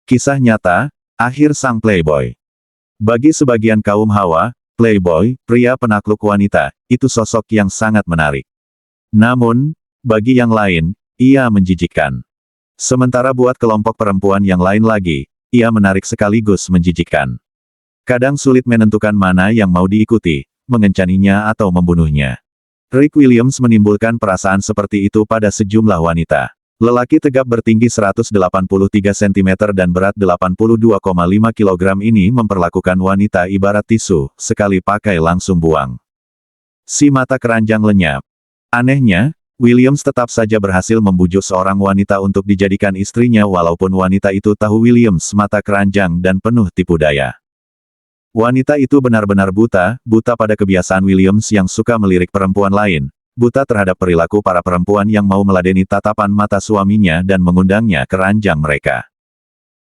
Kisah nyata, akhir sang playboy. Bagi sebagian kaum Hawa, playboy, pria penakluk wanita, itu sosok yang sangat menarik. Namun, bagi yang lain, ia menjijikkan. Sementara buat kelompok perempuan yang lain lagi, ia menarik sekaligus menjijikkan. Kadang sulit menentukan mana yang mau diikuti, mengencaninya atau membunuhnya. Rick Williams menimbulkan perasaan seperti itu pada sejumlah wanita. Lelaki tegap bertinggi 183 cm dan berat 82,5 kg ini memperlakukan wanita ibarat tisu, sekali pakai langsung buang. Si mata keranjang lenyap. Anehnya, Williams tetap saja berhasil membujuk seorang wanita untuk dijadikan istrinya walaupun wanita itu tahu Williams mata keranjang dan penuh tipu daya. Wanita itu benar-benar buta pada kebiasaan Williams yang suka melirik perempuan lain, buta terhadap perilaku para perempuan yang mau meladeni tatapan mata suaminya dan mengundangnya ke ranjang mereka.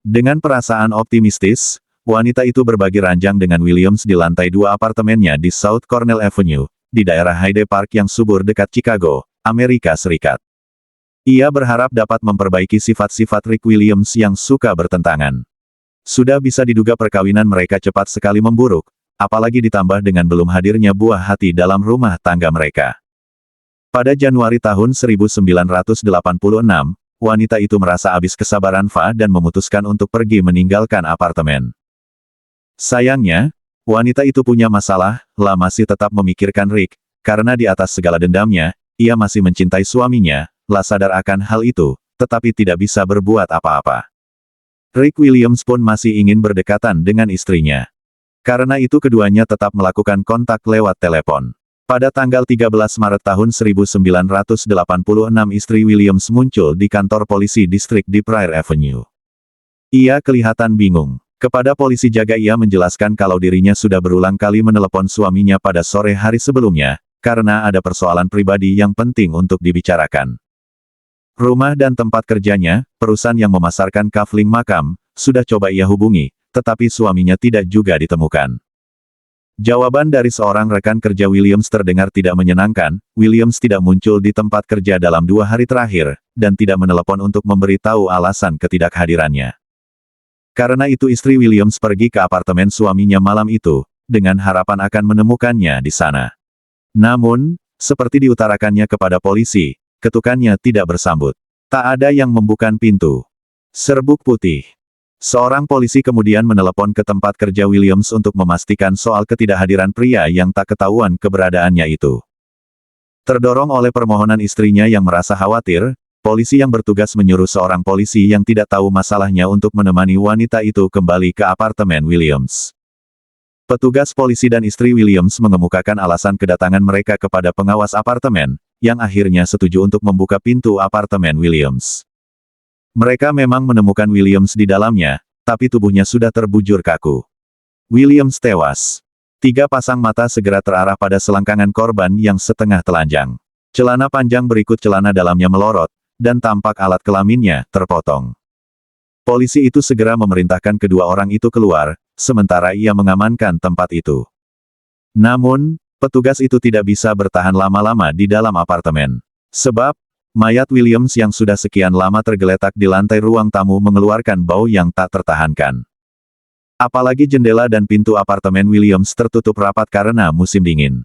Dengan perasaan optimistis, wanita itu berbagi ranjang dengan Williams di lantai 2 apartemennya di South Cornell Avenue, di daerah Hyde Park yang subur dekat Chicago, Amerika Serikat. Ia berharap dapat memperbaiki sifat-sifat Rick Williams yang suka bertentangan. Sudah bisa diduga perkawinan mereka cepat sekali memburuk, apalagi ditambah dengan belum hadirnya buah hati dalam rumah tangga mereka. Pada Januari tahun 1986, wanita itu merasa habis kesabaran dan memutuskan untuk pergi meninggalkan apartemen. Sayangnya, wanita itu punya masalah, masih tetap memikirkan Rick, karena di atas segala dendamnya, ia masih mencintai suaminya, sadar akan hal itu, tetapi tidak bisa berbuat apa-apa. Rick Williams pun masih ingin berdekatan dengan istrinya. Karena itu keduanya tetap melakukan kontak lewat telepon. Pada tanggal 13 Maret tahun 1986 istri Williams muncul di kantor polisi distrik di Prairie Avenue. Ia kelihatan bingung. Kepada polisi jaga ia menjelaskan kalau dirinya sudah berulang kali menelepon suaminya pada sore hari sebelumnya, karena ada persoalan pribadi yang penting untuk dibicarakan. Rumah dan tempat kerjanya, perusahaan yang memasarkan kafling makam, sudah coba ia hubungi, tetapi suaminya tidak juga ditemukan. Jawaban dari seorang rekan kerja Williams terdengar tidak menyenangkan. Williams tidak muncul di tempat kerja dalam 2 hari terakhir, dan tidak menelepon untuk memberi tahu alasan ketidakhadirannya. Karena itu istri Williams pergi ke apartemen suaminya malam itu, dengan harapan akan menemukannya di sana. Namun, seperti diutarakannya kepada polisi, ketukannya tidak bersambut. Tak ada yang membuka pintu. Serbuk putih. Seorang polisi kemudian menelepon ke tempat kerja Williams untuk memastikan soal ketidakhadiran pria yang tak ketahuan keberadaannya itu. Terdorong oleh permohonan istrinya yang merasa khawatir, polisi yang bertugas menyuruh seorang polisi yang tidak tahu masalahnya untuk menemani wanita itu kembali ke apartemen Williams. Petugas polisi dan istri Williams mengemukakan alasan kedatangan mereka kepada pengawas apartemen, yang akhirnya setuju untuk membuka pintu apartemen Williams. Mereka memang menemukan Williams di dalamnya, tapi tubuhnya sudah terbujur kaku. Williams tewas. 3 pasang mata segera terarah pada selangkangan korban yang setengah telanjang. Celana panjang berikut celana dalamnya melorot, dan tampak alat kelaminnya terpotong. Polisi itu segera memerintahkan kedua orang itu keluar, sementara ia mengamankan tempat itu. Namun, petugas itu tidak bisa bertahan lama-lama di dalam apartemen. Sebab, mayat Williams yang sudah sekian lama tergeletak di lantai ruang tamu mengeluarkan bau yang tak tertahankan. Apalagi jendela dan pintu apartemen Williams tertutup rapat karena musim dingin.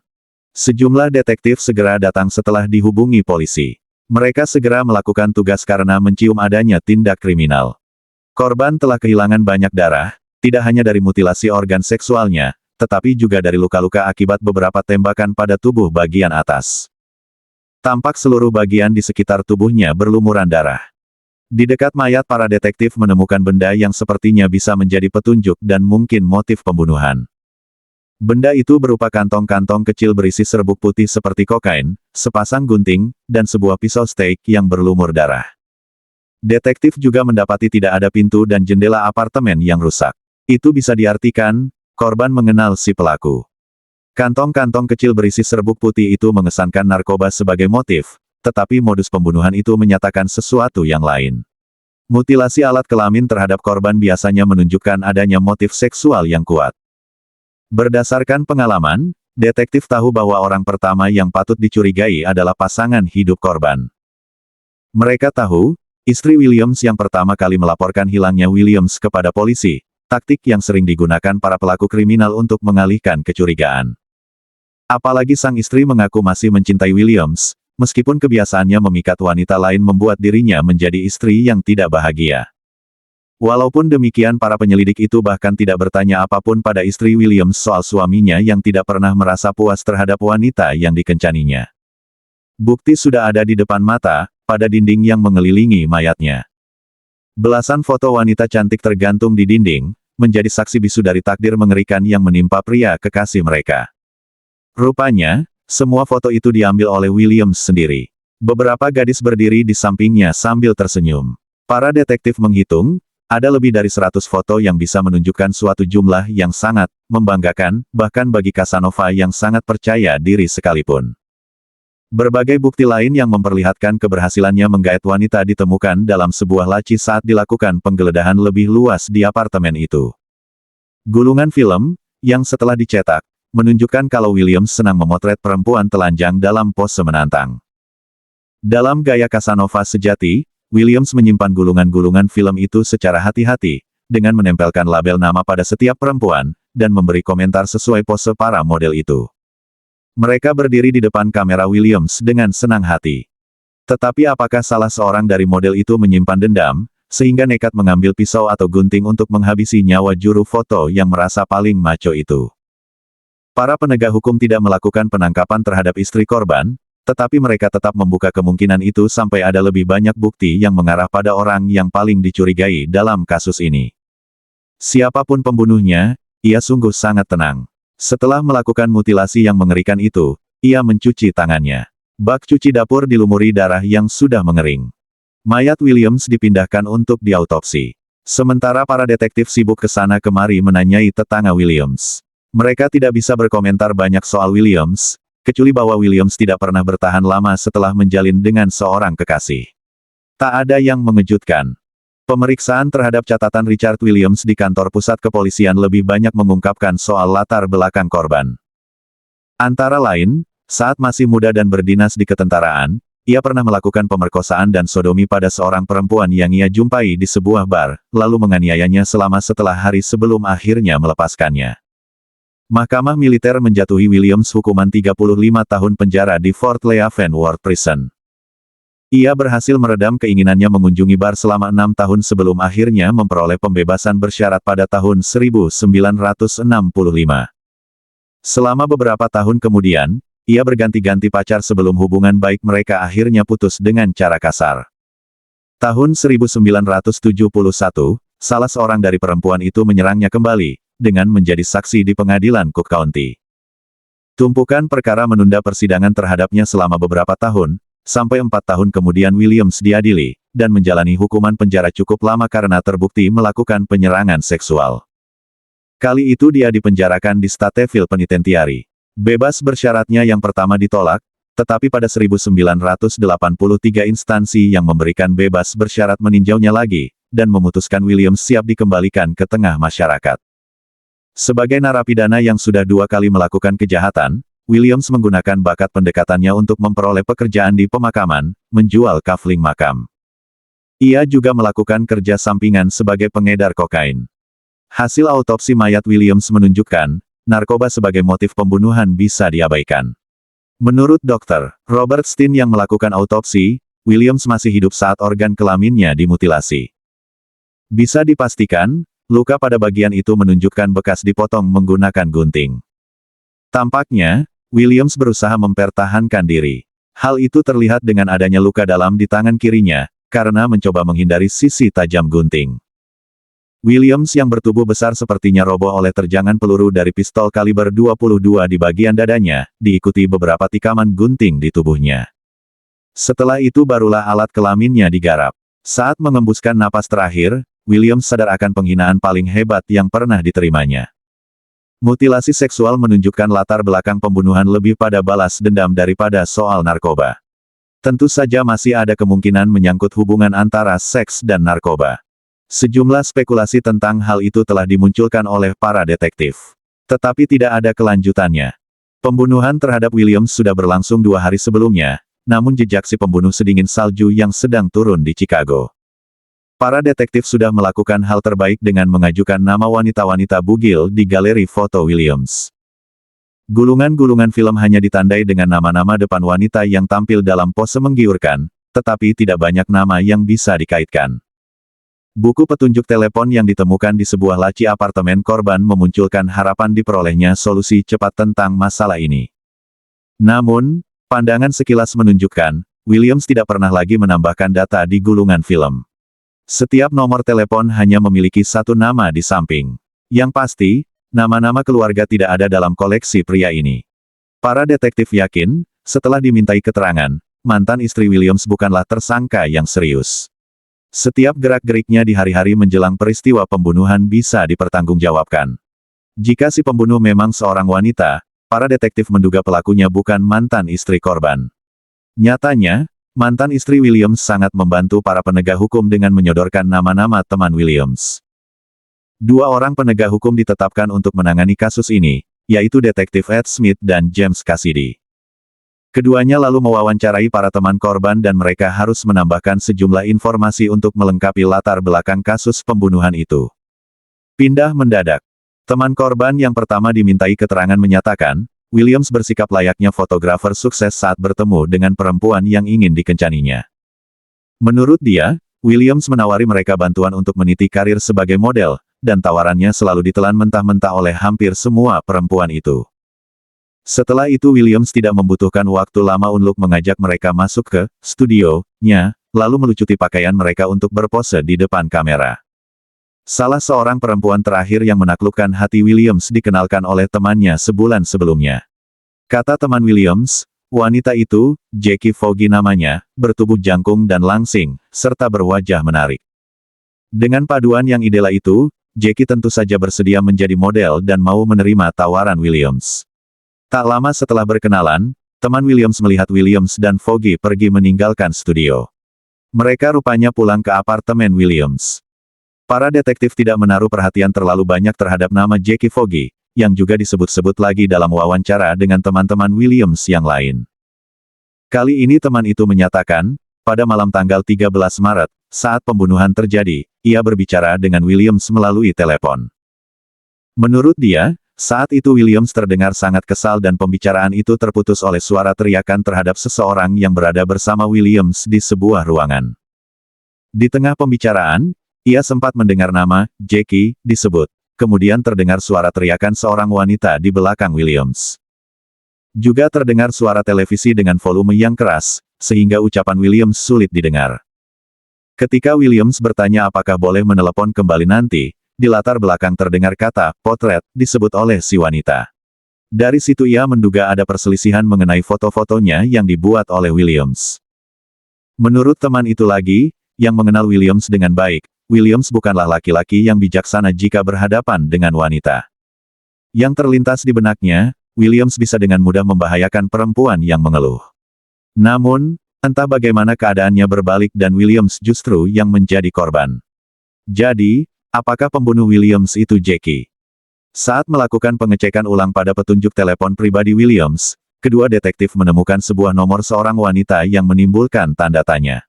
Sejumlah detektif segera datang setelah dihubungi polisi. Mereka segera melakukan tugas karena mencium adanya tindak kriminal. Korban telah kehilangan banyak darah, tidak hanya dari mutilasi organ seksualnya, tetapi juga dari luka-luka akibat beberapa tembakan pada tubuh bagian atas. Tampak seluruh bagian di sekitar tubuhnya berlumuran darah. Di dekat mayat para detektif menemukan benda yang sepertinya bisa menjadi petunjuk dan mungkin motif pembunuhan. Benda itu berupa kantong-kantong kecil berisi serbuk putih seperti kokain, sepasang gunting, dan sebuah pisau steak yang berlumur darah. Detektif juga mendapati tidak ada pintu dan jendela apartemen yang rusak. Itu bisa diartikan, korban mengenal si pelaku. Kantong-kantong kecil berisi serbuk putih itu mengesankan narkoba sebagai motif, tetapi modus pembunuhan itu menyatakan sesuatu yang lain. Mutilasi alat kelamin terhadap korban biasanya menunjukkan adanya motif seksual yang kuat. Berdasarkan pengalaman, detektif tahu bahwa orang pertama yang patut dicurigai adalah pasangan hidup korban. Mereka tahu, Istri Williams yang pertama kali melaporkan hilangnya Williams kepada polisi, taktik yang sering digunakan para pelaku kriminal untuk mengalihkan kecurigaan. Apalagi sang istri mengaku masih mencintai Williams, meskipun kebiasaannya memikat wanita lain membuat dirinya menjadi istri yang tidak bahagia. Walaupun demikian para penyelidik itu bahkan tidak bertanya apapun pada istri Williams soal suaminya yang tidak pernah merasa puas terhadap wanita yang dikencaninya. Bukti sudah ada di depan mata, pada dinding yang mengelilingi mayatnya. Belasan foto wanita cantik tergantung di dinding, menjadi saksi bisu dari takdir mengerikan yang menimpa pria kekasih mereka. Rupanya, semua foto itu diambil oleh Williams sendiri. Beberapa gadis berdiri di sampingnya sambil tersenyum. Para detektif menghitung, ada lebih dari 100 foto yang bisa menunjukkan suatu jumlah yang sangat membanggakan, bahkan bagi Casanova yang sangat percaya diri sekalipun. Berbagai bukti lain yang memperlihatkan keberhasilannya menggait wanita ditemukan dalam sebuah laci saat dilakukan penggeledahan lebih luas di apartemen itu. Gulungan film, yang setelah dicetak, menunjukkan kalau Williams senang memotret perempuan telanjang dalam pose menantang. Dalam gaya Casanova sejati, Williams menyimpan gulungan-gulungan film itu secara hati-hati, dengan menempelkan label nama pada setiap perempuan, dan memberi komentar sesuai pose para model itu. Mereka berdiri di depan kamera Williams dengan senang hati. Tetapi apakah salah seorang dari model itu menyimpan dendam, sehingga nekat mengambil pisau atau gunting untuk menghabisi nyawa juru foto yang merasa paling maco itu? Para penegak hukum tidak melakukan penangkapan terhadap istri korban, tetapi mereka tetap membuka kemungkinan itu sampai ada lebih banyak bukti yang mengarah pada orang yang paling dicurigai dalam kasus ini. Siapapun pembunuhnya, ia sungguh sangat tenang. Setelah melakukan mutilasi yang mengerikan itu, ia mencuci tangannya. Bak cuci dapur dilumuri darah yang sudah mengering. Mayat Williams dipindahkan untuk diautopsi. Sementara para detektif sibuk ke sana kemari menanyai tetangga Williams. Mereka tidak bisa berkomentar banyak soal Williams, kecuali bahwa Williams tidak pernah bertahan lama setelah menjalin dengan seorang kekasih. Tak ada yang mengejutkan. Pemeriksaan terhadap catatan Richard Williams di kantor pusat kepolisian lebih banyak mengungkapkan soal latar belakang korban. Antara lain, saat masih muda dan berdinas di ketentaraan, ia pernah melakukan pemerkosaan dan sodomi pada seorang perempuan yang ia jumpai di sebuah bar, lalu menganiayanya selama setelah hari sebelum akhirnya melepaskannya. Mahkamah militer menjatuhi Williams hukuman 35 tahun penjara di Fort Leavenworth Ward Prison. Ia berhasil meredam keinginannya mengunjungi bar selama 6 tahun sebelum akhirnya memperoleh pembebasan bersyarat pada tahun 1965. Selama beberapa tahun kemudian, ia berganti-ganti pacar sebelum hubungan baik mereka akhirnya putus dengan cara kasar. Tahun 1971, salah seorang dari perempuan itu menyerangnya kembali, dengan menjadi saksi di pengadilan Cook County. Tumpukan perkara menunda persidangan terhadapnya selama beberapa tahun, sampai 4 tahun kemudian Williams diadili, dan menjalani hukuman penjara cukup lama karena terbukti melakukan penyerangan seksual. Kali itu dia dipenjarakan di Stateville Penitentiary. Bebas bersyaratnya yang pertama ditolak, tetapi pada 1983 instansi yang memberikan bebas bersyarat meninjaunya lagi, dan memutuskan Williams siap dikembalikan ke tengah masyarakat. Sebagai narapidana yang sudah 2 kali melakukan kejahatan, Williams menggunakan bakat pendekatannya untuk memperoleh pekerjaan di pemakaman, menjual kafling makam. Ia juga melakukan kerja sampingan sebagai pengedar kokain. Hasil autopsi mayat Williams menunjukkan, narkoba sebagai motif pembunuhan bisa diabaikan. Menurut Dr. Robert Steen yang melakukan autopsi, Williams masih hidup saat organ kelaminnya dimutilasi. Bisa dipastikan, luka pada bagian itu menunjukkan bekas dipotong menggunakan gunting. Tampaknya, Williams berusaha mempertahankan diri. Hal itu terlihat dengan adanya luka dalam di tangan kirinya, karena mencoba menghindari sisi tajam gunting. Williams yang bertubuh besar sepertinya roboh oleh terjangan peluru dari pistol kaliber 22 di bagian dadanya, diikuti beberapa tikaman gunting di tubuhnya. Setelah itu barulah alat kelaminnya digarap. Saat mengembuskan napas terakhir, Williams sadar akan penghinaan paling hebat yang pernah diterimanya. Mutilasi seksual menunjukkan latar belakang pembunuhan lebih pada balas dendam daripada soal narkoba. Tentu saja masih ada kemungkinan menyangkut hubungan antara seks dan narkoba. Sejumlah spekulasi tentang hal itu telah dimunculkan oleh para detektif. Tetapi tidak ada kelanjutannya. Pembunuhan terhadap Williams sudah berlangsung 2 hari sebelumnya, namun jejak si pembunuh sedingin salju yang sedang turun di Chicago. Para detektif sudah melakukan hal terbaik dengan mengajukan nama wanita-wanita bugil di galeri foto Williams. Gulungan-gulungan film hanya ditandai dengan nama-nama depan wanita yang tampil dalam pose menggiurkan, tetapi tidak banyak nama yang bisa dikaitkan. Buku petunjuk telepon yang ditemukan di sebuah laci apartemen korban memunculkan harapan diperolehnya solusi cepat tentang masalah ini. Namun, pandangan sekilas menunjukkan, Williams tidak pernah lagi menambahkan data di gulungan film. Setiap nomor telepon hanya memiliki satu nama di samping. Yang pasti, nama-nama keluarga tidak ada dalam koleksi pria ini. Para detektif yakin, setelah dimintai keterangan, mantan istri Williams bukanlah tersangka yang serius. Setiap gerak-geriknya di hari-hari menjelang peristiwa pembunuhan bisa dipertanggungjawabkan. Jika si pembunuh memang seorang wanita, para detektif menduga pelakunya bukan mantan istri korban. Nyatanya, mantan istri Williams sangat membantu para penegak hukum dengan menyodorkan nama-nama teman Williams. Dua orang penegak hukum ditetapkan untuk menangani kasus ini, yaitu detektif Ed Smith dan James Cassidy. Keduanya lalu mewawancarai para teman korban dan mereka harus menambahkan sejumlah informasi untuk melengkapi latar belakang kasus pembunuhan itu. Pindah mendadak. Teman korban yang pertama dimintai keterangan menyatakan, Williams bersikap layaknya fotografer sukses saat bertemu dengan perempuan yang ingin dikencaninya. Menurut dia, Williams menawari mereka bantuan untuk meniti karir sebagai model, dan tawarannya selalu ditelan mentah-mentah oleh hampir semua perempuan itu. Setelah itu Williams tidak membutuhkan waktu lama untuk mengajak mereka masuk ke studionya, lalu melucuti pakaian mereka untuk berpose di depan kamera. Salah seorang perempuan terakhir yang menaklukkan hati Williams dikenalkan oleh temannya sebulan sebelumnya. Kata teman Williams, wanita itu, Jackie Foggy namanya, bertubuh jangkung dan langsing, serta berwajah menarik. Dengan paduan yang ideal itu, Jackie tentu saja bersedia menjadi model dan mau menerima tawaran Williams. Tak lama setelah berkenalan, teman Williams melihat Williams dan Foggy pergi meninggalkan studio. Mereka rupanya pulang ke apartemen Williams. Para detektif tidak menaruh perhatian terlalu banyak terhadap nama Jackie Foggy, yang juga disebut-sebut lagi dalam wawancara dengan teman-teman Williams yang lain. Kali ini teman itu menyatakan, pada malam tanggal 13 Maret, saat pembunuhan terjadi, ia berbicara dengan Williams melalui telepon. Menurut dia, saat itu Williams terdengar sangat kesal dan pembicaraan itu terputus oleh suara teriakan terhadap seseorang yang berada bersama Williams di sebuah ruangan. Di tengah pembicaraan, ia sempat mendengar nama Jackie disebut. Kemudian terdengar suara teriakan seorang wanita di belakang Williams. Juga terdengar suara televisi dengan volume yang keras, sehingga ucapan Williams sulit didengar. Ketika Williams bertanya apakah boleh menelepon kembali nanti, di latar belakang terdengar kata potret disebut oleh si wanita. Dari situ ia menduga ada perselisihan mengenai foto-fotonya yang dibuat oleh Williams. Menurut teman itu lagi, yang mengenal Williams dengan baik, Williams bukanlah laki-laki yang bijaksana jika berhadapan dengan wanita. Yang terlintas di benaknya, Williams bisa dengan mudah membahayakan perempuan yang mengeluh. Namun, entah bagaimana keadaannya berbalik dan Williams justru yang menjadi korban. Jadi, apakah pembunuh Williams itu Jackie? Saat melakukan pengecekan ulang pada petunjuk telepon pribadi Williams, kedua detektif menemukan sebuah nomor seorang wanita yang menimbulkan tanda tanya.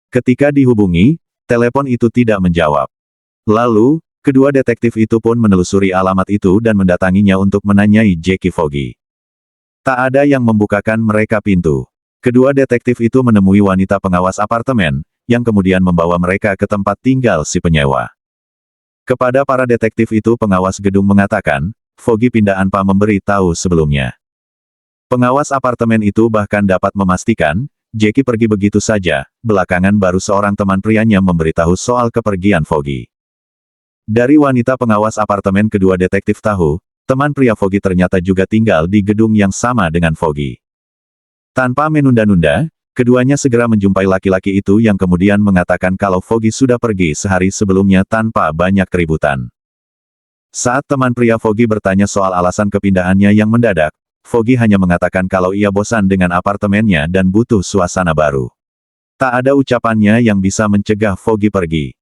Ketika dihubungi, telepon itu tidak menjawab. Lalu, kedua detektif itu pun menelusuri alamat itu dan mendatanginya untuk menanyai Jackie Foggy. Tak ada yang membukakan mereka pintu. Kedua detektif itu menemui wanita pengawas apartemen, yang kemudian membawa mereka ke tempat tinggal si penyewa. Kepada para detektif itu pengawas gedung mengatakan, Foggy pindah tanpa memberi tahu sebelumnya. Pengawas apartemen itu bahkan dapat memastikan, Jackie pergi begitu saja, belakangan baru seorang teman prianya memberitahu soal kepergian Foggy. Dari wanita pengawas apartemen kedua detektif tahu, teman pria Foggy ternyata juga tinggal di gedung yang sama dengan Foggy. Tanpa menunda-nunda, keduanya segera menjumpai laki-laki itu yang kemudian mengatakan kalau Foggy sudah pergi sehari sebelumnya tanpa banyak keributan. Saat teman pria Foggy bertanya soal alasan kepindahannya yang mendadak, Foggy hanya mengatakan kalau ia bosan dengan apartemennya dan butuh suasana baru. Tak ada ucapannya yang bisa mencegah Foggy pergi.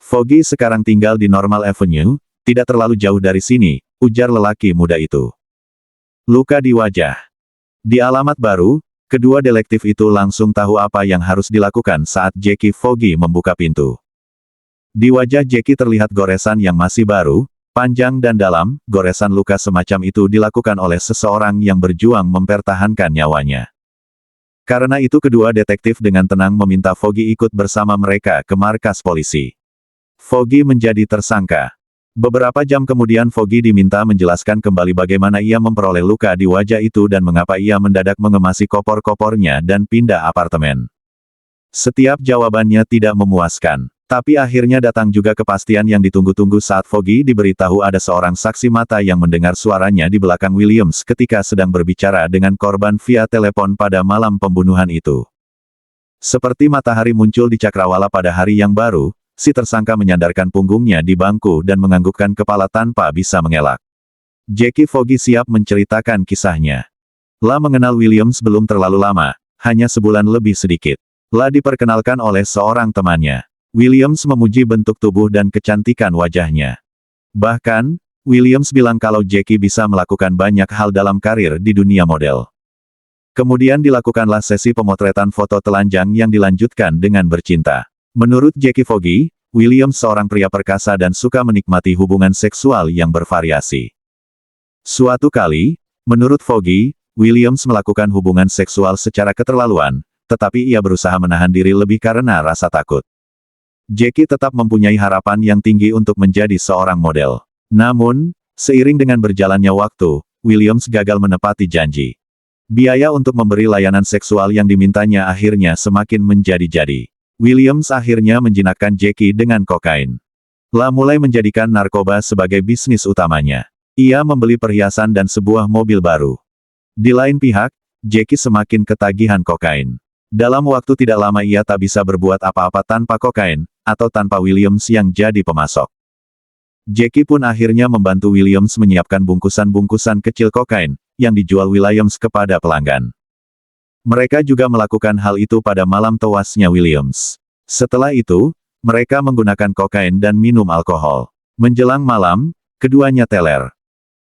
Foggy sekarang tinggal di Normal Avenue, tidak terlalu jauh dari sini, ujar lelaki muda itu. Luka di wajah. Di alamat baru, Kedua detektif itu langsung tahu apa yang harus dilakukan saat Jackie Foggy membuka pintu. Di wajah Jackie terlihat goresan yang masih baru, panjang dan dalam. Goresan luka semacam itu dilakukan oleh seseorang yang berjuang mempertahankan nyawanya. Karena itu kedua detektif dengan tenang meminta Foggy ikut bersama mereka ke markas polisi. Foggy menjadi tersangka. Beberapa jam kemudian Foggy diminta menjelaskan kembali bagaimana ia memperoleh luka di wajah itu dan mengapa ia mendadak mengemasi kopor-kopornya dan pindah apartemen. Setiap jawabannya tidak memuaskan. Tapi akhirnya datang juga kepastian yang ditunggu-tunggu saat Foggy diberitahu ada seorang saksi mata yang mendengar suaranya di belakang Williams ketika sedang berbicara dengan korban via telepon pada malam pembunuhan itu. Seperti matahari muncul di cakrawala pada hari yang baru, si tersangka menyandarkan punggungnya di bangku dan menganggukkan kepala tanpa bisa mengelak. Jackie Foggy siap menceritakan kisahnya. La mengenal Williams belum terlalu lama, hanya sebulan lebih sedikit. La diperkenalkan oleh seorang temannya. Williams memuji bentuk tubuh dan kecantikan wajahnya. Bahkan, Williams bilang kalau Jackie bisa melakukan banyak hal dalam karir di dunia model. Kemudian dilakukanlah sesi pemotretan foto telanjang yang dilanjutkan dengan bercinta. Menurut Jackie Foggy, Williams seorang pria perkasa dan suka menikmati hubungan seksual yang bervariasi. Suatu kali, menurut Foggy, Williams melakukan hubungan seksual secara keterlaluan, tetapi ia berusaha menahan diri lebih karena rasa takut. Jackie tetap mempunyai harapan yang tinggi untuk menjadi seorang model. Namun, seiring dengan berjalannya waktu, Williams gagal menepati janji. Biaya untuk memberi layanan seksual yang dimintanya akhirnya semakin menjadi-jadi. Williams akhirnya menjinakkan Jackie dengan kokain. La mulai menjadikan narkoba sebagai bisnis utamanya. Ia membeli perhiasan dan sebuah mobil baru. Di lain pihak, Jackie semakin ketagihan kokain. Dalam waktu tidak lama ia tak bisa berbuat apa-apa tanpa kokain, atau tanpa Williams yang jadi pemasok. Jackie pun akhirnya membantu Williams menyiapkan bungkusan-bungkusan kecil kokain, yang dijual Williams kepada pelanggan. Mereka juga melakukan hal itu pada malam tewasnya Williams. Setelah itu, mereka menggunakan kokain dan minum alkohol. Menjelang malam, keduanya teler.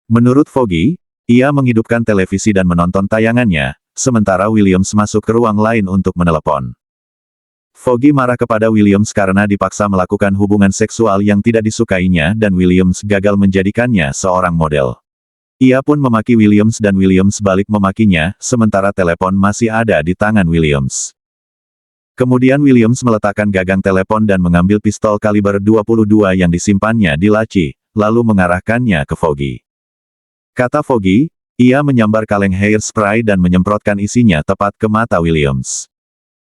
Menurut Foggy, ia menghidupkan televisi dan menonton tayangannya, sementara Williams masuk ke ruang lain untuk menelepon. Foggy marah kepada Williams karena dipaksa melakukan hubungan seksual yang tidak disukainya dan Williams gagal menjadikannya seorang model. Ia pun memaki Williams dan Williams balik memakinya, sementara telepon masih ada di tangan Williams. Kemudian Williams meletakkan gagang telepon dan mengambil pistol kaliber 22 yang disimpannya di laci, lalu mengarahkannya ke Foggy. Kata Foggy, ia menyambar kaleng hairspray dan menyemprotkan isinya tepat ke mata Williams.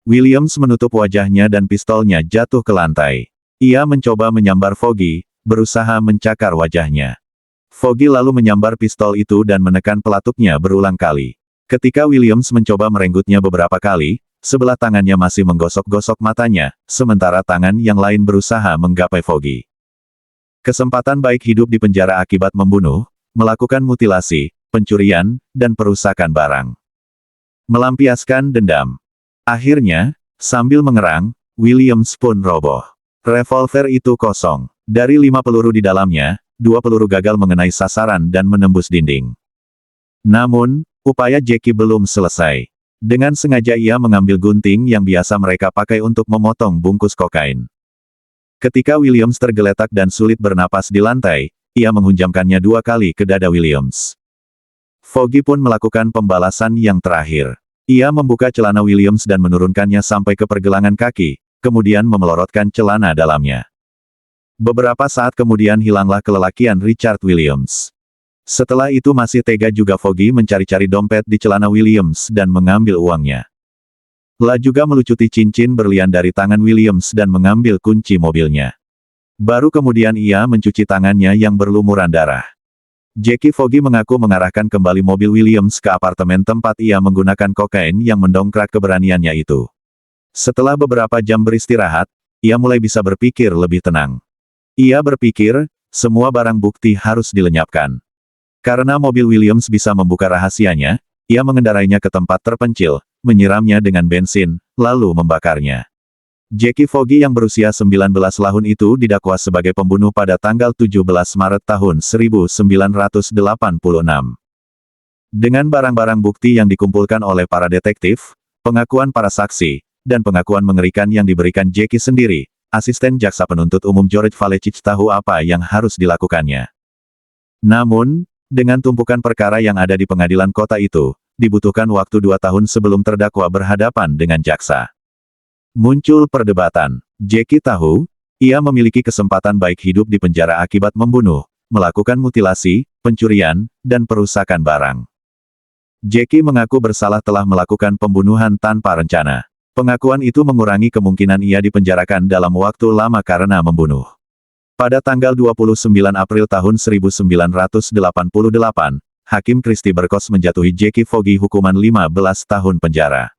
Williams menutup wajahnya dan pistolnya jatuh ke lantai. Ia mencoba menyambar Foggy, berusaha mencakar wajahnya. Foggy lalu menyambar pistol itu dan menekan pelatuknya berulang kali. Ketika Williams mencoba merenggutnya beberapa kali, sebelah tangannya masih menggosok-gosok matanya, sementara tangan yang lain berusaha menggapai Foggy. Kesempatan baik hidup di penjara akibat membunuh, melakukan mutilasi, pencurian, dan perusakan barang. Melampiaskan dendam. Akhirnya, sambil mengerang, Williams pun roboh. Revolver itu kosong. Dari 5 peluru di dalamnya, 2 peluru gagal mengenai sasaran dan menembus dinding. Namun, upaya Jackie belum selesai. Dengan sengaja ia mengambil gunting yang biasa mereka pakai untuk memotong bungkus kokain. Ketika Williams tergeletak dan sulit bernapas di lantai, ia menghunjamkannya 2 kali ke dada Williams. Foggy pun melakukan pembalasan yang terakhir. Ia membuka celana Williams dan menurunkannya sampai ke pergelangan kaki, kemudian memelorotkan celana dalamnya. Beberapa saat kemudian hilanglah kelelakian Richard Williams. Setelah itu masih tega juga Foggy mencari-cari dompet di celana Williams dan mengambil uangnya. La juga melucuti cincin berlian dari tangan Williams dan mengambil kunci mobilnya. Baru kemudian ia mencuci tangannya yang berlumuran darah. Jackie Foggy mengaku mengarahkan kembali mobil Williams ke apartemen tempat ia menggunakan kokain yang mendongkrak keberaniannya itu. Setelah beberapa jam beristirahat, ia mulai bisa berpikir lebih tenang. Ia berpikir, semua barang bukti harus dilenyapkan. Karena mobil Williams bisa membuka rahasianya, ia mengendarainya ke tempat terpencil, menyiramnya dengan bensin, lalu membakarnya. Jackie Foggy yang berusia 19 tahun itu didakwa sebagai pembunuh pada tanggal 17 Maret tahun 1986. Dengan barang-barang bukti yang dikumpulkan oleh para detektif, pengakuan para saksi, dan pengakuan mengerikan yang diberikan Jackie sendiri, asisten jaksa penuntut umum George Valecic tahu apa yang harus dilakukannya. Namun, dengan tumpukan perkara yang ada di pengadilan kota itu, dibutuhkan waktu 2 tahun sebelum terdakwa berhadapan dengan jaksa. Muncul perdebatan. Jackie tahu, ia memiliki kesempatan baik hidup di penjara akibat membunuh, melakukan mutilasi, pencurian, dan perusakan barang. Jackie mengaku bersalah telah melakukan pembunuhan tanpa rencana. Pengakuan itu mengurangi kemungkinan ia dipenjarakan dalam waktu lama karena membunuh. Pada tanggal 29 April tahun 1988, Hakim Christy Berkos menjatuhi Jackie Foggy hukuman 15 tahun penjara.